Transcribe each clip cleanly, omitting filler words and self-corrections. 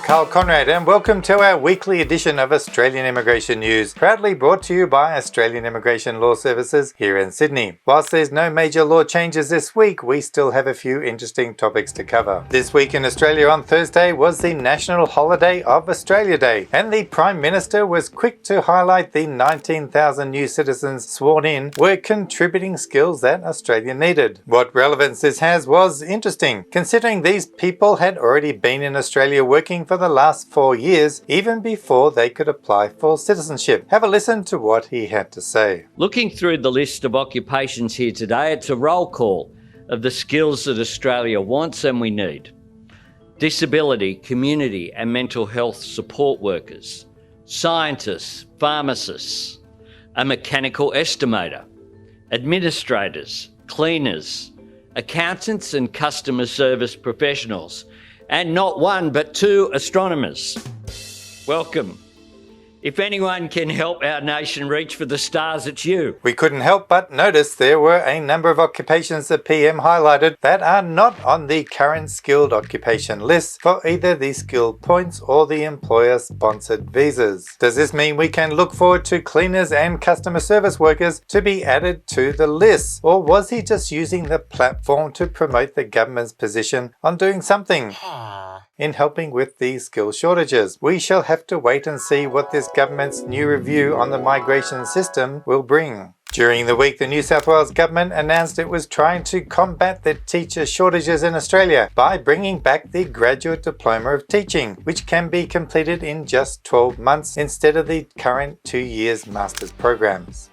Karl Konrad and welcome to our weekly edition of Australian Immigration News, proudly brought to you by Australian Immigration Law Services here in Sydney. Whilst there's no major law changes this week, we still have a few interesting topics to cover. This week in Australia on Thursday was the National Holiday of Australia Day, and the Prime Minister was quick to highlight the 19,000 new citizens sworn in were contributing skills that Australia needed. What relevance this has was interesting, considering these people had already been in Australia working for the last 4 years, even before they could apply for citizenship. Have a listen to what he had to say. Looking through the list of occupations here today, it's a roll call of the skills that Australia wants and we need. Disability, community and mental health support workers, scientists, pharmacists, a mechanical estimator, administrators, cleaners, accountants and customer service professionals, and not one but 2 astronomers. Welcome. If anyone can help our nation reach for the stars, it's you. We couldn't help but notice there were a number of occupations the PM highlighted that are not on the current skilled occupation list for either the skilled points or the employer-sponsored visas. Does this mean we can look forward to cleaners and customer service workers to be added to the list? Or was he just using the platform to promote the government's position on doing something in helping with the skill shortages? We shall have to wait and see what this government's new review on the migration system will bring. During the week, the New South Wales government announced it was trying to combat the teacher shortages in Australia by bringing back the Graduate Diploma of Teaching, which can be completed in just 12 months instead of the current 2 years master's programs.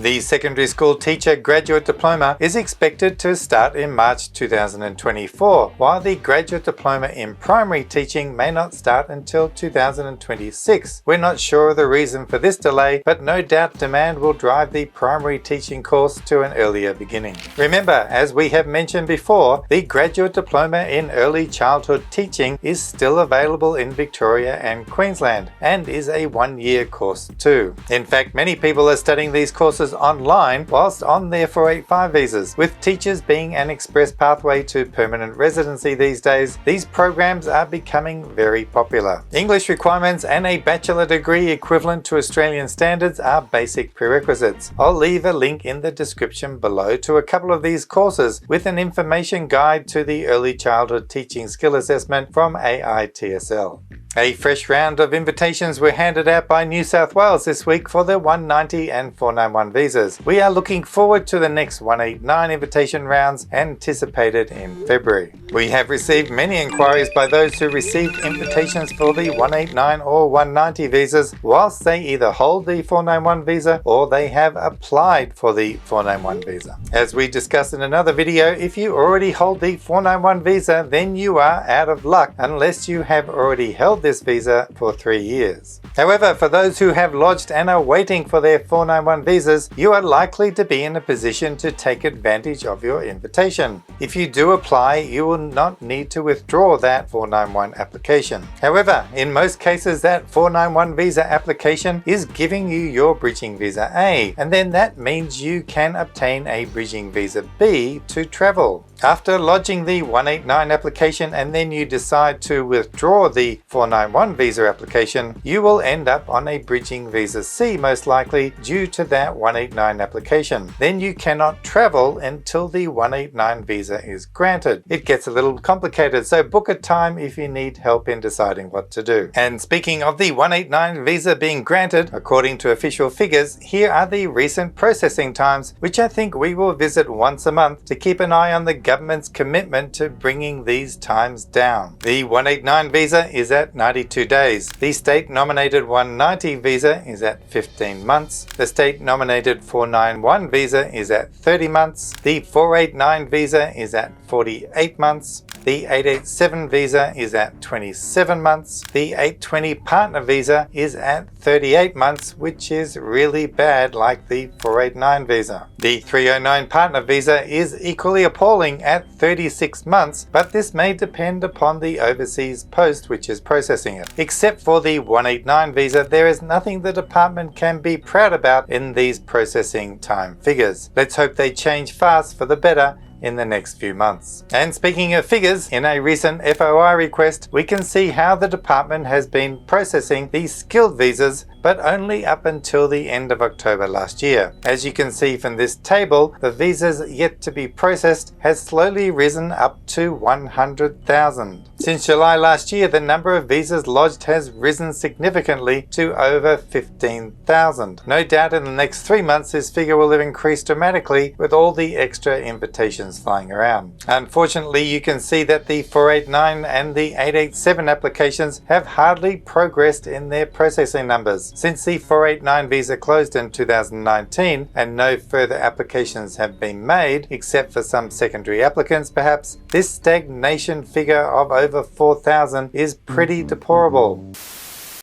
The Secondary School Teacher Graduate Diploma is expected to start in March 2024, while the Graduate Diploma in Primary Teaching may not start until 2026. We're not sure of the reason for this delay, but no doubt demand will drive the primary teaching course to an earlier beginning. Remember, as we have mentioned before, the Graduate Diploma in Early Childhood Teaching is still available in Victoria and Queensland, and is a 1-year course too. In fact, many people are studying these courses online whilst on their 485 visas. With teachers being an express pathway to permanent residency these days, these programs are becoming very popular. English requirements and a bachelor degree equivalent to Australian standards are basic prerequisites. I'll leave a link in the description below to a couple of these courses with an information guide to the Early Childhood Teaching Skill Assessment from AITSL. A fresh round of invitations were handed out by New South Wales this week for the 190 and 491 visas. We are looking forward to the next 189 invitation rounds anticipated in February. We have received many inquiries by those who received invitations for the 189 or 190 visas whilst they either hold the 491 visa or they have applied for the 491 visa. As we discussed in another video, if you already hold the 491 visa, then you are out of luck unless you have already held this visa for 3 years. However, for those who have lodged and are waiting for their 491 visas, you are likely to be in a position to take advantage of your invitation. If you do apply, you will not need to withdraw that 491 application. However, in most cases that 491 visa application is giving you your bridging visa A, and then that means you can obtain a bridging visa B to travel. After lodging the 189 application and then you decide to withdraw the 491 visa application, you will end up on a bridging visa C most likely due to that 189 application. Then you cannot travel until the 189 visa is granted. It gets a little complicated, so book a time if you need help in deciding what to do. And speaking of the 189 visa being granted, according to official figures, here are the recent processing times, which I think we will visit once a month to keep an eye on the government's commitment to bringing these times down. The 189 visa is at 92 days. The state-nominated 190 visa is at 15 months. The state-nominated 491 visa is at 30 months. The 489 visa is at 48 months. The 887 visa is at 27 months. The 820 partner visa is at 38 months, which is really bad like the 489 visa. The 309 partner visa is equally appalling at 36 months, but this may depend upon the overseas post which is processing it. Except for the 189 visa, there is nothing the department can be proud about in these processing time figures. Let's hope they change fast for the better in the next few months. And speaking of figures, in a recent FOI request, we can see how the department has been processing these skilled visas, but only up until the end of October last year. As you can see from this table, the visas yet to be processed has slowly risen up to 100,000. Since July last year, the number of visas lodged has risen significantly to over 15,000. No doubt in the next 3 months this figure will have increased dramatically with all the extra invitations flying around. Unfortunately, you can see that the 489 and the 887 applications have hardly progressed in their processing numbers. Since the 489 visa closed in 2019 and no further applications have been made, except for some secondary applicants perhaps, this stagnation figure of over 4,000 is pretty deplorable.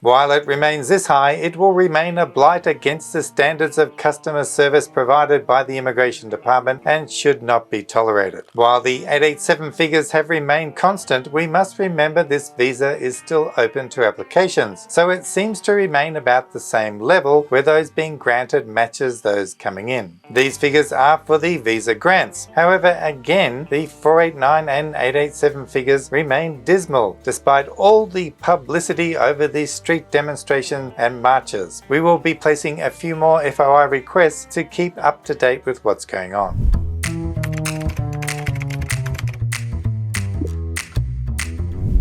While it remains this high, it will remain a blight against the standards of customer service provided by the Immigration Department and should not be tolerated. While the 887 figures have remained constant, we must remember this visa is still open to applications, so it seems to remain about the same level where those being granted matches those coming in. These figures are for the visa grants. However, again, the 489 and 887 figures remain dismal, despite all the publicity over these street demonstrations and marches. We will be placing a few more FOI requests to keep up to date with what's going on.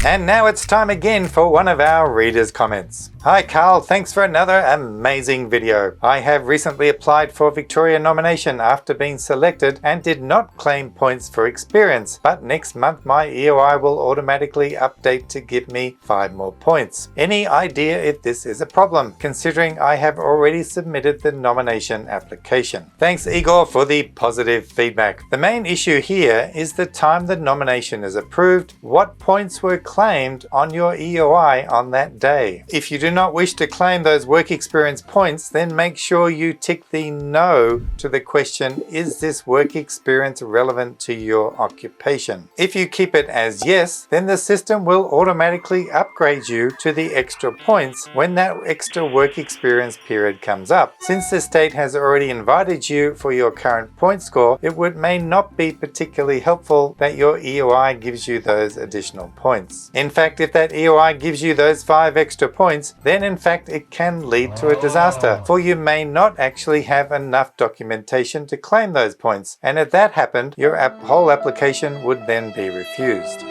And now it's time again for one of our readers' comments. Hi Karl, thanks for another amazing video. I have recently applied for Victoria nomination after being selected and did not claim points for experience, but next month my EOI will automatically update to give me 5 more points. Any idea if this is a problem, considering I have already submitted the nomination application? Thanks Igor for the positive feedback. The main issue here is the time the nomination is approved, what points were claimed on your EOI on that day. If you do not wish to claim those work experience points, then make sure you tick the no to the question, is this work experience relevant to your occupation? If you keep it as yes, then the system will automatically upgrade you to the extra points when that extra work experience period comes up. Since the state has already invited you for your current point score, it may not be particularly helpful that your EOI gives you those additional points. In fact, if that EOI gives you those 5 extra points, then in fact it can lead to a disaster, for you may not actually have enough documentation to claim those points, and if that happened, your whole application would then be refused.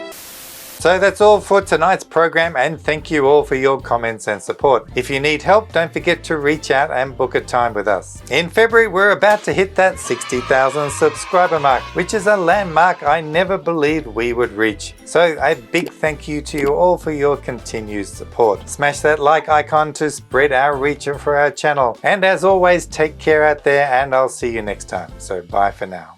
So that's all for tonight's program, and thank you all for your comments and support. If you need help, don't forget to reach out and book a time with us. In February, we're about to hit that 60,000 subscriber mark, which is a landmark I never believed we would reach. So a big thank you to you all for your continued support. Smash that like icon to spread our reach for our channel. And as always, take care out there, and I'll see you next time. So bye for now.